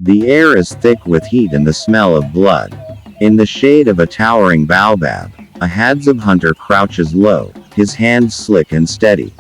The air is thick with heat and the smell of blood. In the shade of a towering baobab, a Hadzabe hunter crouches low, his hands slick and steady.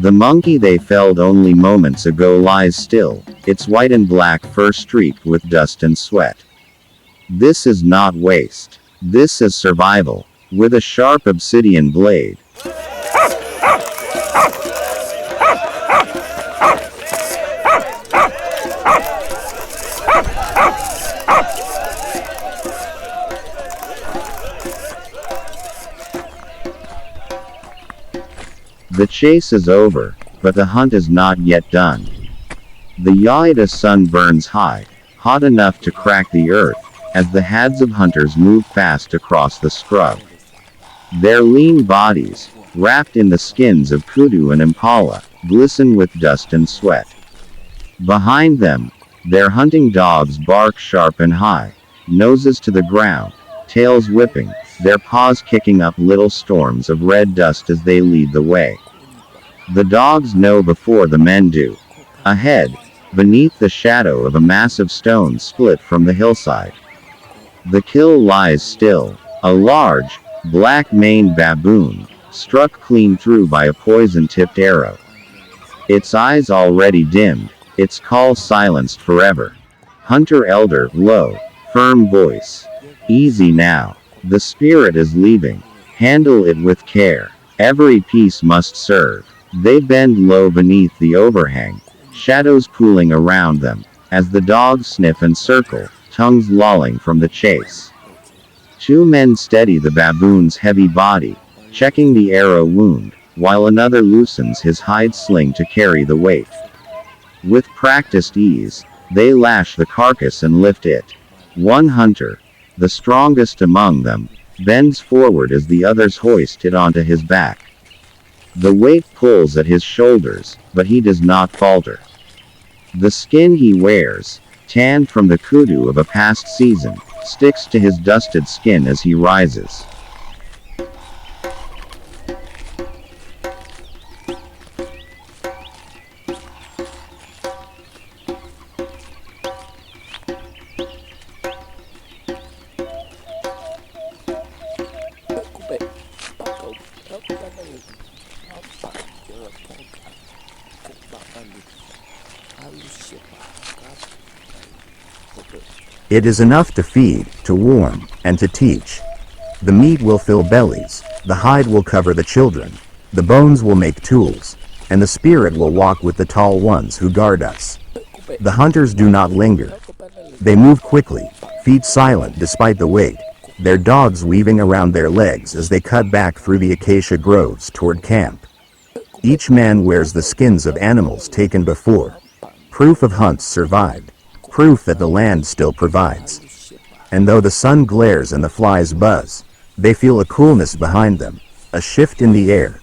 The monkey they felled only moments ago lies still, its white and black fur streaked with dust and sweat. This is not waste. This is survival. With a sharp obsidian blade, the chase is over, but the hunt is not yet done. The Yaida sun burns high, hot enough to crack the earth, as the Hadzabe hunters move fast across the scrub. Their lean bodies, wrapped in the skins of kudu and impala, glisten with dust and sweat. Behind them, their hunting dogs bark sharp and high, noses to the ground, tails whipping, their paws kicking up little storms of red dust as they lead the way. The dogs know before the men do. Ahead, beneath the shadow of a massive stone split from the hillside, the kill lies still, a large, black-maned baboon, struck clean through by a poison-tipped arrow. Its eyes already dimmed, its call silenced forever. Hunter elder, low, firm voice. Easy now. The spirit is leaving. Handle it with care. Every piece must serve. They bend low beneath the overhang, shadows pooling around them, as the dogs sniff and circle, tongues lolling from the chase. Two men steady the baboon's heavy body, checking the arrow wound, while another loosens his hide sling to carry the weight. With practiced ease, they lash the carcass and lift it. One hunter, the strongest among them, bends forward as the others hoist it onto his back. The weight pulls at his shoulders, but he does not falter. The skin he wears, tanned from the kudu of a past season, sticks to his dusted skin as he rises. It is enough to feed, to warm, and to teach. The meat will fill bellies, the hide will cover the children, the bones will make tools, and the spirit will walk with the tall ones who guard us. The hunters do not linger. They move quickly, feet silent despite the weight, their dogs weaving around their legs as they cut back through the acacia groves toward camp. Each man wears the skins of animals taken before, proof of hunts survived, proof that the land still provides. And though the sun glares and the flies buzz, they feel a coolness behind them, a shift in the air.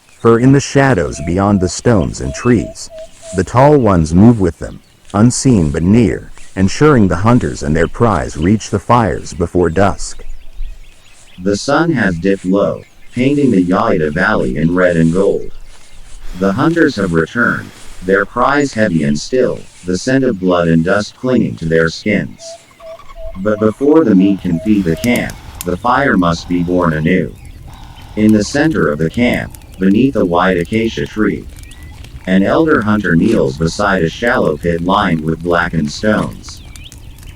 For in the shadows beyond the stones and trees, the tall ones move with them, unseen but near, ensuring the hunters and their prize reach the fires before dusk. The sun has dipped low, painting the Yaida Valley in red and gold. The hunters have returned, their prize heavy and still, the scent of blood and dust clinging to their skins. But before the meat can feed the camp, the fire must be born anew. In the center of the camp, beneath a wide acacia tree, an elder hunter kneels beside a shallow pit lined with blackened stones.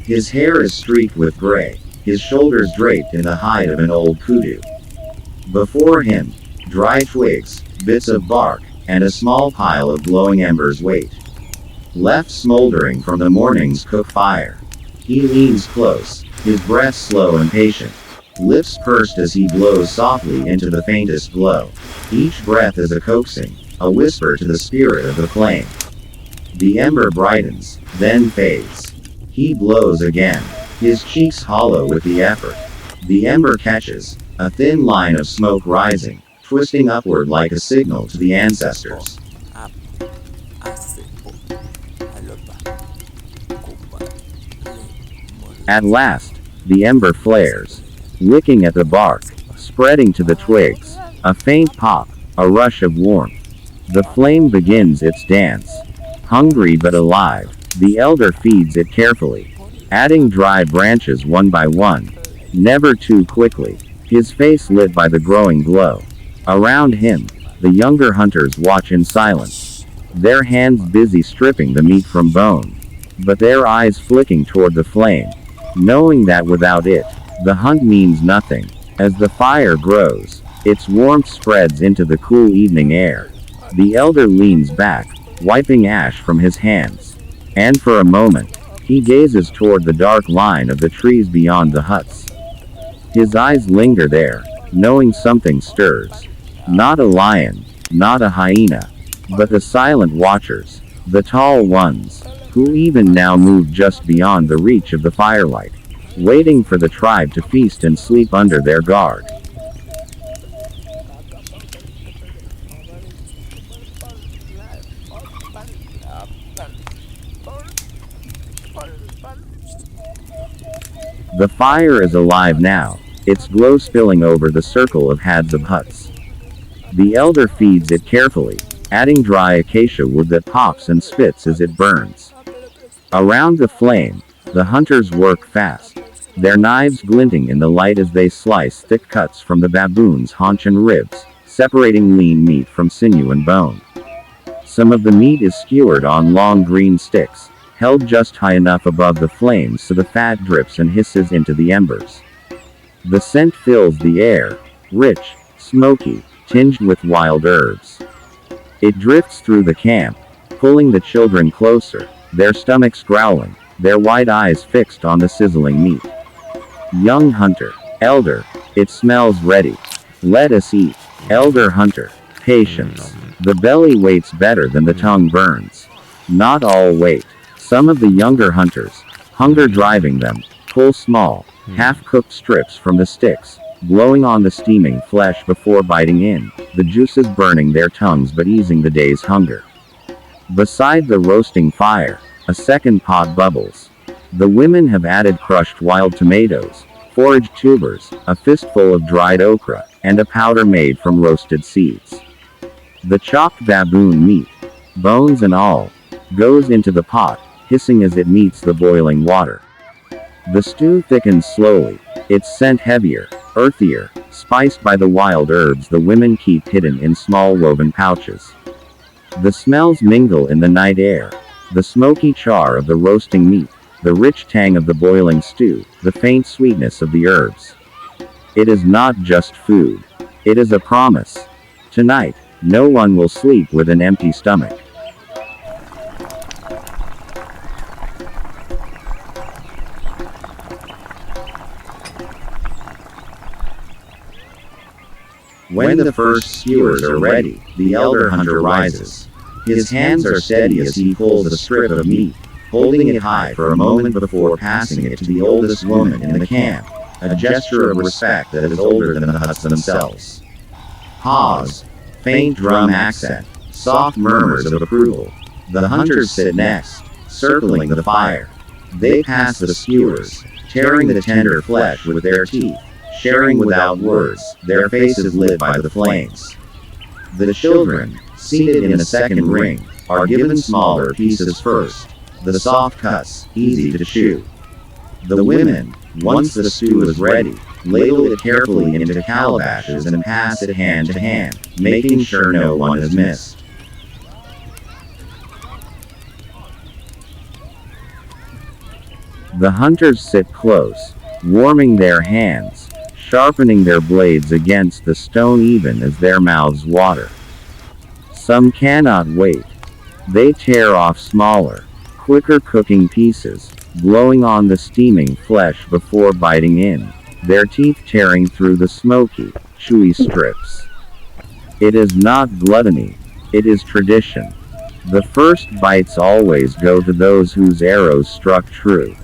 His hair is streaked with gray, his shoulders draped in the hide of an old kudu. Before him, dry twigs, bits of bark, and a small pile of glowing embers wait, left smoldering from the morning's cook fire. He leans close, his breath slow and patient, lips pursed as he blows softly into the faintest glow. Each breath is a coaxing, a whisper to the spirit of the flame. The ember brightens, then fades. He blows again, his cheeks hollow with the effort. The ember catches, a thin line of smoke rising, twisting upward like a signal to the ancestors. At last, the ember flares, licking at the bark, spreading to the twigs, a faint pop, a rush of warmth. The flame begins its dance, hungry but alive, The elder feeds it carefully, adding dry branches one by one, never too quickly, his face lit by the growing glow. Around him, the younger hunters watch in silence, their hands busy stripping the meat from bone, but their eyes flicking toward the flame, knowing that without it, the hunt means nothing. As the fire grows, its warmth spreads into the cool evening air. The elder leans back, wiping ash from his hands, and for a moment, he gazes toward the dark line of the trees beyond the huts. His eyes linger there, knowing something stirs. Not a lion, not a hyena, but the silent watchers, the tall ones, who even now move just beyond the reach of the firelight, waiting for the tribe to feast and sleep under their guard. The fire is alive now, its glow spilling over the circle of Hadzabe huts. The elder feeds it carefully, adding dry acacia wood that pops and spits as it burns. Around the flame, the hunters work fast, their knives glinting in the light as they slice thick cuts from the baboon's haunch and ribs, separating lean meat from sinew and bone. Some of the meat is skewered on long green sticks, held just high enough above the flames so the fat drips and hisses into the embers. The scent fills the air, rich, smoky, tinged with wild herbs. It drifts through the camp, pulling the children closer, their stomachs growling, their wide eyes fixed on the sizzling meat. Young hunter, elder, it smells ready. Let us eat. Elder hunter, patience. The belly waits better than the tongue burns. Not all wait. Some of the younger hunters, hunger driving them, pull small, half-cooked strips from the sticks, blowing on the steaming flesh before biting in, the juices burning their tongues but easing the day's hunger. Beside the roasting fire, a second pot bubbles. The women have added crushed wild tomatoes, foraged tubers, a fistful of dried okra, and a powder made from roasted seeds. The chopped baboon meat, bones and all, goes into the pot, hissing as it meets the boiling water. The stew thickens slowly, its scent heavier, earthier, spiced by the wild herbs the women keep hidden in small woven pouches. The smells mingle in the night air, the smoky char of the roasting meat, the rich tang of the boiling stew, the faint sweetness of the herbs. It is not just food. It is a promise. Tonight, no one will sleep with an empty stomach. When the first skewers are ready, the elder hunter rises. His hands are steady as he pulls a strip of meat, holding it high for a moment before passing it to the oldest woman in the camp, a gesture of respect that is older than the huts themselves. Pause, faint drum accent, soft murmurs of approval. The hunters sit next, circling the fire. They pass the skewers, tearing the tender flesh with their teeth, sharing without words, their faces lit by the flames. The children, seated in a second ring, are given smaller pieces first, the soft cuts, easy to chew. The women, once the stew is ready, ladle it carefully into calabashes and pass it hand to hand, making sure no one is missed. The hunters sit close, warming their hands, sharpening their blades against the stone even as their mouths water. Some cannot wait. They tear off smaller, quicker cooking pieces, blowing on the steaming flesh before biting in, their teeth tearing through the smoky, chewy strips. It is not gluttony, it is tradition. The first bites always go to those whose arrows struck true.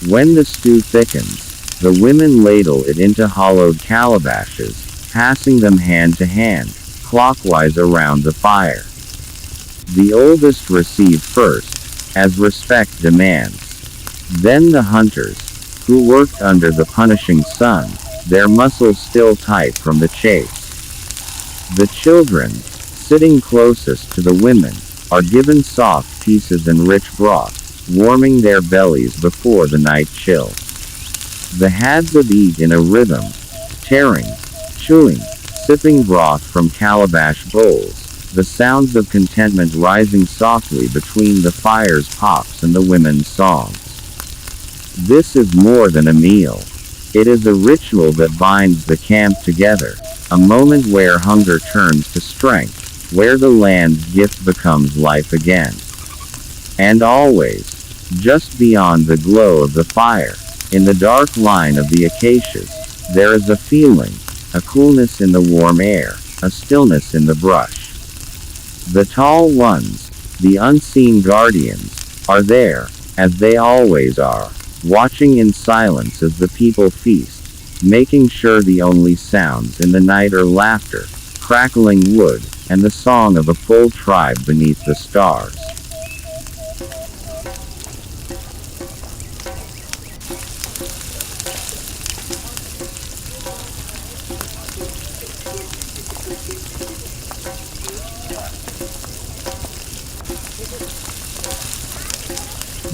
When the stew thickens, the women ladle it into hollowed calabashes, passing them hand to hand, clockwise around the fire. The oldest receive first, as respect demands. Then the hunters, who worked under the punishing sun, their muscles still tight from the chase. The children, sitting closest to the women, are given soft pieces and rich broth, warming their bellies before the night chill. The Hadzabe eat in a rhythm, tearing, chewing, sipping broth from calabash bowls, the sounds of contentment rising softly between the fire's pops and the women's songs. This is more than a meal. It is a ritual that binds the camp together, a moment where hunger turns to strength, where the land's gift becomes life again. And always, just beyond the glow of the fire, in the dark line of the acacias, there is a feeling, a coolness in the warm air, a stillness in the brush. The tall ones, the unseen guardians, are there, as they always are, watching in silence as the people feast, making sure the only sounds in the night are laughter, crackling wood, and the song of a full tribe beneath the stars.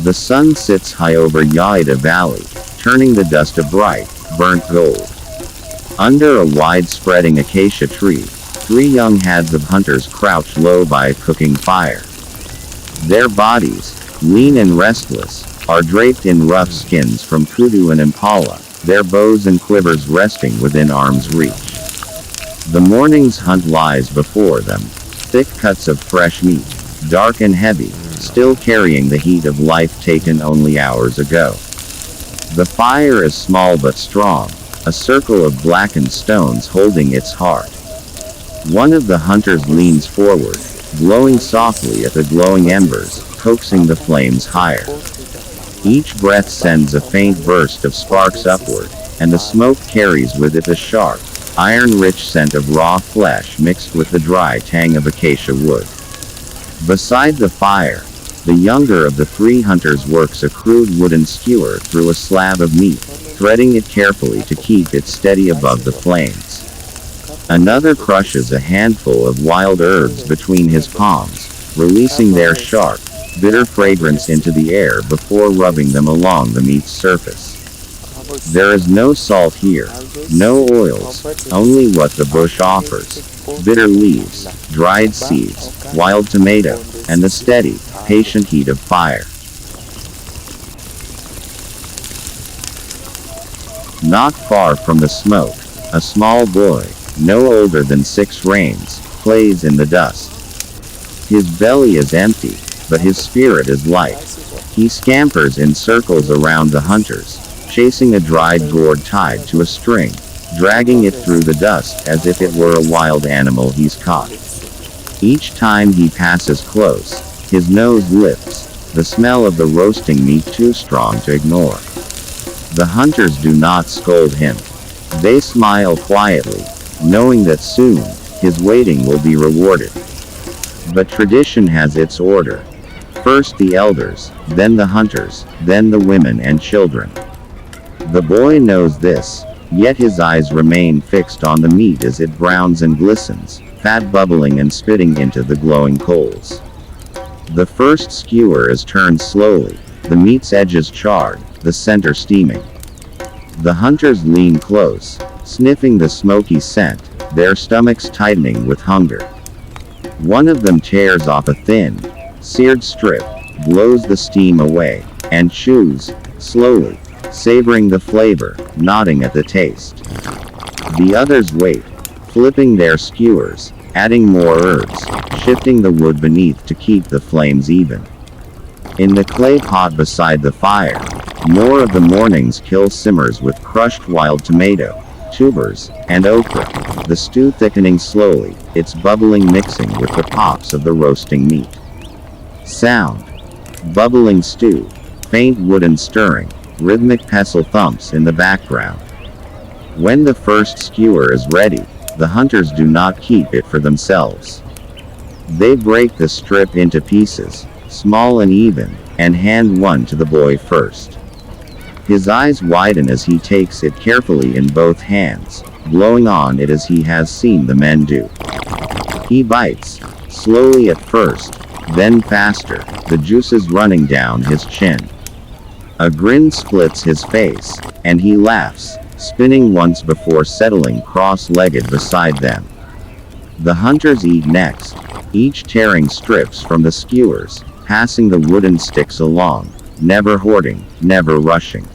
The sun sits high over Yaida Valley, turning the dust a bright, burnt gold. Under a wide-spreading acacia tree, 3 young Hadzabe hunters crouch low by a cooking fire. Their bodies, lean and restless, are draped in rough skins from kudu and impala, their bows and quivers resting within arm's reach. The morning's hunt lies before them, thick cuts of fresh meat, dark and heavy, still carrying the heat of life taken only hours ago. The fire is small but strong, a circle of blackened stones holding its heart. One of the hunters leans forward, blowing softly at the glowing embers, coaxing the flames higher. Each breath sends a faint burst of sparks upward, and the smoke carries with it a sharp, iron-rich scent of raw flesh mixed with the dry tang of acacia wood. Beside the fire, the younger of the 3 hunters works a crude wooden skewer through a slab of meat, threading it carefully to keep it steady above the flames. Another crushes a handful of wild herbs between his palms, releasing their sharp, bitter fragrance into the air before rubbing them along the meat's surface. There is no salt here, no oils, only what the bush offers: bitter leaves, dried seeds, wild tomato, and the steady, patient heat of fire. Not far from the smoke, a small boy, no older than 6 reins, plays in the dust. His belly is empty, but his spirit is light. He scampers in circles around the hunters, chasing a dried gourd tied to a string, dragging it through the dust as if it were a wild animal he's caught. Each time he passes close, his nose lifts, the smell of the roasting meat too strong to ignore. The hunters do not scold him. They smile quietly, knowing that soon, his waiting will be rewarded. But tradition has its order. First the elders, then the hunters, then the women and children. The boy knows this, yet his eyes remain fixed on the meat as it browns and glistens, fat bubbling and spitting into the glowing coals. The first skewer is turned slowly, the meat's edges charred, the center steaming. The hunters lean close, sniffing the smoky scent, their stomachs tightening with hunger. One of them tears off a thin, seared strip, blows the steam away, and chews, slowly, savoring the flavor, nodding at the taste. The others wait, flipping their skewers, adding more herbs, shifting the wood beneath to keep the flames even. In the clay pot beside the fire, more of the morning's kill simmers with crushed wild tomato, tubers, and okra, the stew thickening slowly, its bubbling mixing with the pops of the roasting meat. Sound. Bubbling stew, faint wooden stirring, rhythmic pestle thumps in the background. When the first skewer is ready, the hunters do not keep it for themselves. They break the strip into pieces, small and even, and hand one to the boy first. His eyes widen as he takes it carefully in both hands, blowing on it as he has seen the men do. He bites, slowly at first, Then faster, the juices running down his chin. A grin splits his face, and he laughs, spinning once before settling cross-legged beside them. The hunters eat next, each tearing strips from the skewers, passing the wooden sticks along, never hoarding, never rushing.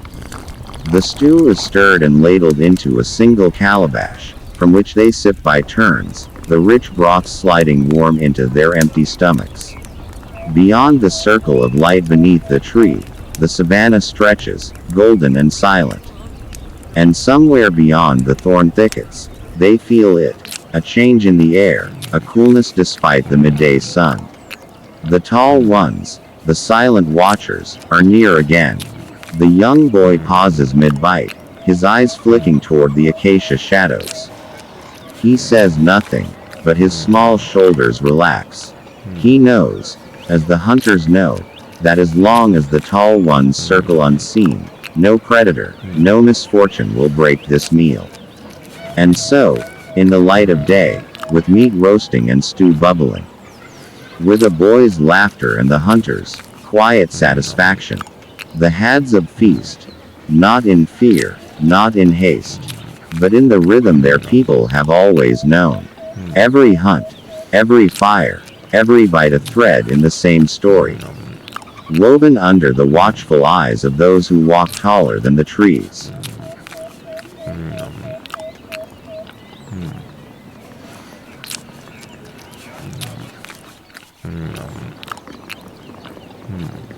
The stew is stirred and ladled into a single calabash, from which they sip by turns, the rich broth sliding warm into their empty stomachs. Beyond the circle of light beneath the tree, the savanna stretches, golden and silent. And somewhere beyond the thorn thickets, they feel it, a change in the air, a coolness despite the midday sun. The tall ones, the silent watchers, are near again. The young boy pauses mid-bite, his eyes flicking toward the acacia shadows. He says nothing, but his small shoulders relax. He knows, as the hunters know, that as long as the tall ones circle unseen, no predator, no misfortune will break this meal. And so, in the light of day, with meat roasting and stew bubbling, with a boy's laughter and the hunter's quiet satisfaction, the Hadzabe feast, not in fear, not in haste, but in the rhythm their people have always known. Every hunt, every fire, every bite a thread in the same story, woven under the watchful eyes of those who walk taller than the trees. Mm.